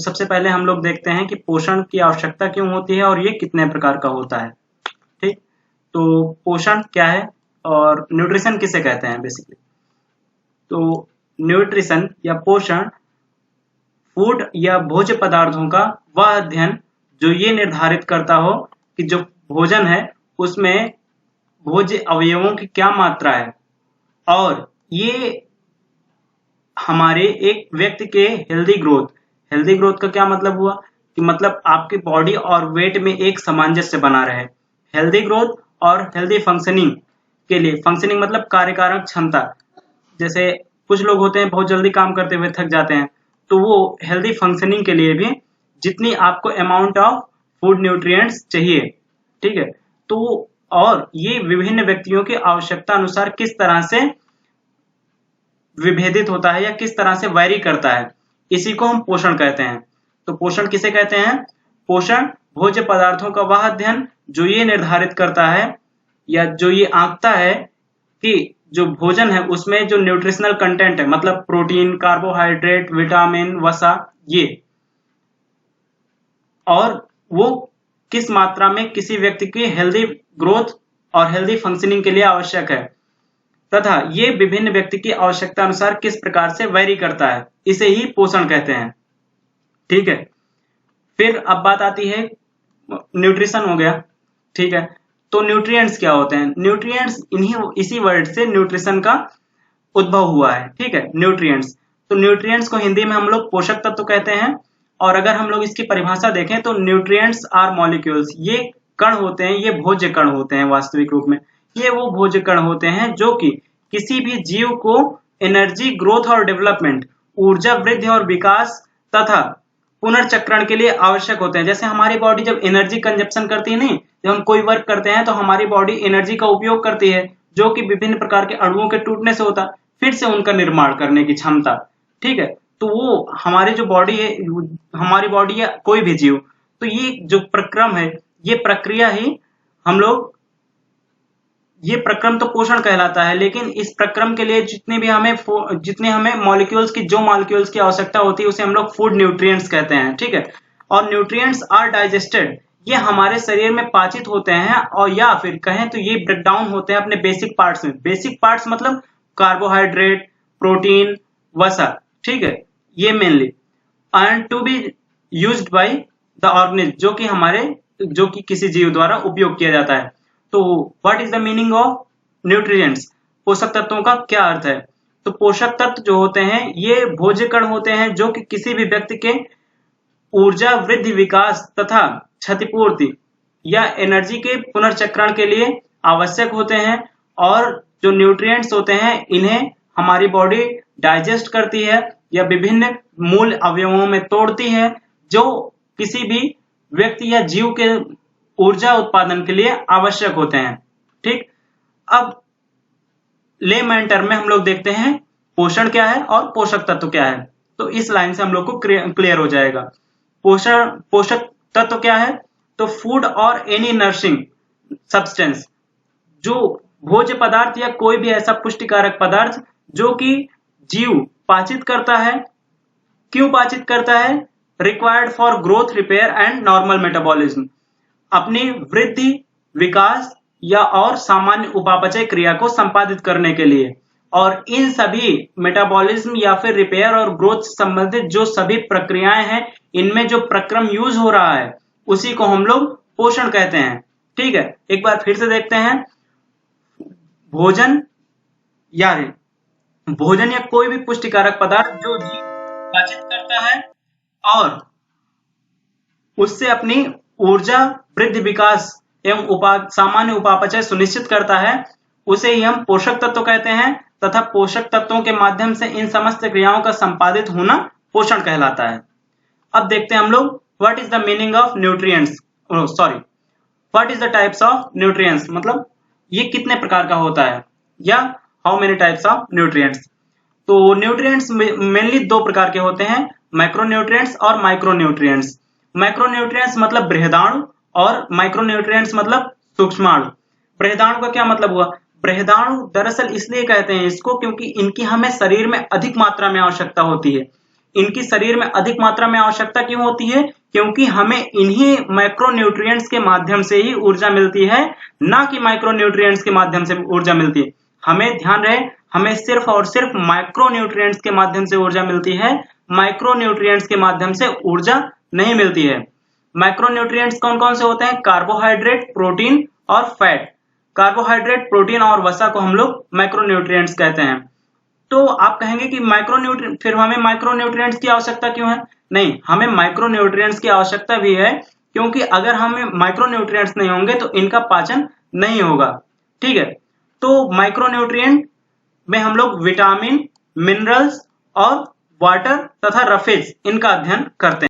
तो सबसे पहले हम लोग देखते हैं कि पोषण की आवश्यकता क्यों होती है और ये कितने प्रकार का होता है। ठीक, तो पोषण क्या है और न्यूट्रिशन किसे कहते हैं बेसिकली। तो न्यूट्रिशन या पोषण फूड या भोज्य पदार्थों का वह अध्ययन जो ये निर्धारित करता हो कि जो भोजन है उसमें भोज्य अवयवों की क्या मात्रा है, और ये हमारे एक व्यक्ति के हेल्दी ग्रोथ का क्या मतलब हुआ कि मतलब आपकी बॉडी और वेट में एक सामंजस्य बना रहे। हेल्दी ग्रोथ और हेल्दी फंक्शनिंग के लिए, फंक्शनिंग मतलब कार्यकारक क्षमता, जैसे कुछ लोग होते हैं बहुत जल्दी काम करते हुए थक जाते हैं, तो वो हेल्दी फंक्शनिंग के लिए भी जितनी आपको अमाउंट ऑफ फूड न्यूट्रिएंट्स चाहिए, ठीक है, तो और ये विभिन्न व्यक्तियों की आवश्यकता अनुसार किस तरह से विभेदित होता है या किस तरह से वैरी करता है, इसी को हम पोषण कहते हैं। तो पोषण किसे कहते हैं? पोषण भोज्य पदार्थों का वह अध्ययन जो ये निर्धारित करता है या जो ये आंकता है कि जो भोजन है उसमें जो न्यूट्रिशनल कंटेंट है, मतलब प्रोटीन, कार्बोहाइड्रेट, विटामिन, वसा, ये, और वो किस मात्रा में किसी व्यक्ति की हेल्दी ग्रोथ और हेल्दी फंक्शनिंग के लिए आवश्यक है, तथा ये विभिन्न व्यक्ति की आवश्यकता अनुसार किस प्रकार से वैरी करता है, इसे ही पोषण कहते हैं। ठीक है, फिर अब बात आती है न्यूट्रिशन हो गया, ठीक है, तो न्यूट्रिएंट्स क्या होते हैं? न्यूट्रिएंट्स इसी वर्ड से न्यूट्रिशन का उद्भव हुआ है। ठीक है, न्यूट्रिएंट्स, तो न्यूट्रिएंट्स को हिंदी में हम लोग पोषक तत्व कहते हैं, और अगर हम लोग इसकी परिभाषा देखें तो न्यूट्रिएंट्स आर मॉलिक्यूल्स, ये कण होते हैं, ये भोज्य कण होते हैं वास्तविक रूप में। ये वो भोज्य कण होते हैं जो कि किसी भी जीव को एनर्जी, ग्रोथ और डेवलपमेंट, ऊर्जा वृद्धि और विकास तथा पुनर्चक्रण के लिए आवश्यक होते हैं। जैसे हमारी बॉडी जब एनर्जी कंजप्शन करती है, नहीं, जब हम कोई वर्क करते हैं तो हमारी बॉडी एनर्जी का उपयोग करती है, जो कि विभिन्न प्रकार के अणुओं के टूटने से होता है, फिर से उनका निर्माण करने की क्षमता। ठीक है, तो वो हमारी जो बॉडी है, हमारी बॉडी या कोई भी जीव, तो ये जो प्रक्रम है, ये प्रक्रिया ही हम लोग, ये प्रक्रम तो पोषण कहलाता है, लेकिन इस प्रक्रम के लिए जितने हमें मॉलिक्यूल्स की, जो मॉलिक्यूल्स की आवश्यकता होती है उसे हम लोग फूड न्यूट्रिएंट्स कहते हैं। ठीक है, और न्यूट्रिएंट्स आर डाइजेस्टेड, ये हमारे शरीर में पाचित होते हैं, और या फिर कहें तो ये ब्रेक डाउन होते हैं अपने बेसिक पार्ट्स में। बेसिक पार्ट्स मतलब कार्बोहाइड्रेट, प्रोटीन, वसा, ठीक है, ये mainly, and to be used by the organism, जो कि किसी जीव द्वारा उपयोग किया जाता है। तो what is the meaning of nutrients? पोषक तत्वों का क्या अर्थ है? तो पोषक तत्व जो होते हैं ये भोज्य कण होते हैं जो कि किसी भी व्यक्ति के ऊर्जा वृद्धि, विकास तथा क्षतिपूर्ति या एनर्जी के पुनर्चक्रण के लिए आवश्यक होते हैं। और जो न्यूट्रिएंट्स होते हैं इन्हें हमारी बॉडी डाइजेस्ट करती है या विभिन्न मूल अवयवों में तोड़ती है, जो किसी भी व्यक्ति या जीव के ऊर्जा उत्पादन के लिए आवश्यक होते हैं। ठीक, अब लेमैन टर्म में हम लोग देखते हैं पोषण क्या है और पोषक तत्व क्या है। तो इस लाइन से हम लोग को क्लियर हो जाएगा। पोषक तत्व क्या है? तो फूड और एनी नरिशिंग सब्सटेंस, जो भोज्य पदार्थ या कोई भी ऐसा पुष्टिकारक पदार्थ जो कि जीव पाचित करता है। क्यों पाचित करता है? Required for growth, repair and normal metabolism, अपनी वृद्धि, विकास या और सामान्य उपापचय क्रिया को संपादित करने के लिए। और इन सभी मेटाबॉलिज्म या फिर रिपेयर और ग्रोथ संबंधित जो सभी प्रक्रियाएं हैं, इनमें जो प्रक्रम यूज हो रहा है उसी को हम लोग पोषण कहते हैं। ठीक है, एक बार फिर से देखते हैं। भोजन या कोई भी पुष्टिकारक पदार्थ जो जीव पाचित करता है और उससे अपनी ऊर्जा, वृद्धि, विकास एवं सामान्य उपापचय सुनिश्चित करता है, उसे ही हम पोषक तत्व कहते हैं। तथा पोषक तत्वों के माध्यम से इन समस्त क्रियाओं का संपादित होना पोषण कहलाता है। अब देखते हैं हम लोग what is the meaning of nutrients, what is the types of nutrients, मतलब ये कितने प्रकार का होता है या how many types of nutrients. तो न्यूट्रिएंट्स मेनली दो प्रकार के होते हैं, मैक्रोन्यूट्रिएंट्स और माइक्रोन्यूट्रिएंट्स। मैक्रोन्यूट्रिएंट्स मतलब बृहदाणु और माइक्रोन्यूट्रिएंट्स मतलब सूक्ष्माणु। बृहदाणु का क्या मतलब हुआ? बृहदाणु दरअसल इसलिए कहते हैं इसको क्योंकि इनकी हमें शरीर में अधिक मात्रा में आवश्यकता होती है। इनकी शरीर में अधिक मात्रा में आवश्यकता क्यों होती है? क्योंकि हमें इन्हीं मैक्रोन्यूट्रिएंट्स के माध्यम से ही ऊर्जा मिलती है, ना कि माइक्रोन्यूट्रिएंट्स के माध्यम से ऊर्जा मिलती है। हमें ध्यान रहे, हमें सिर्फ और सिर्फ माइक्रोन्यूट्रिएंट्स के माध्यम से ऊर्जा मिलती है, माइक्रोन्यूट्रिएंट्स के माध्यम से ऊर्जा नहीं मिलती है। माइक्रोन्यूट्रिएंट्स कौन कौन से होते हैं? कार्बोहाइड्रेट, प्रोटीन और फैट। कार्बोहाइड्रेट, प्रोटीन और वसा को हम लोग माइक्रोन्यूट्रिएंट्स कहते हैं। तो आप कहेंगे कि फिर हमें माइक्रोन्यूट्रिएंट्स की आवश्यकता क्यों है? नहीं, हमें माइक्रोन्यूट्रिएंट्स की आवश्यकता भी है क्योंकि अगर हमें माइक्रोन्यूट्रिएंट्स नहीं होंगे तो इनका पाचन नहीं होगा। ठीक है, तो माइक्रोन्यूट्रिएंट में हम लोग विटामिन, मिनरल्स और वाटर तथा रफेज इनका अध्ययन करते हैं।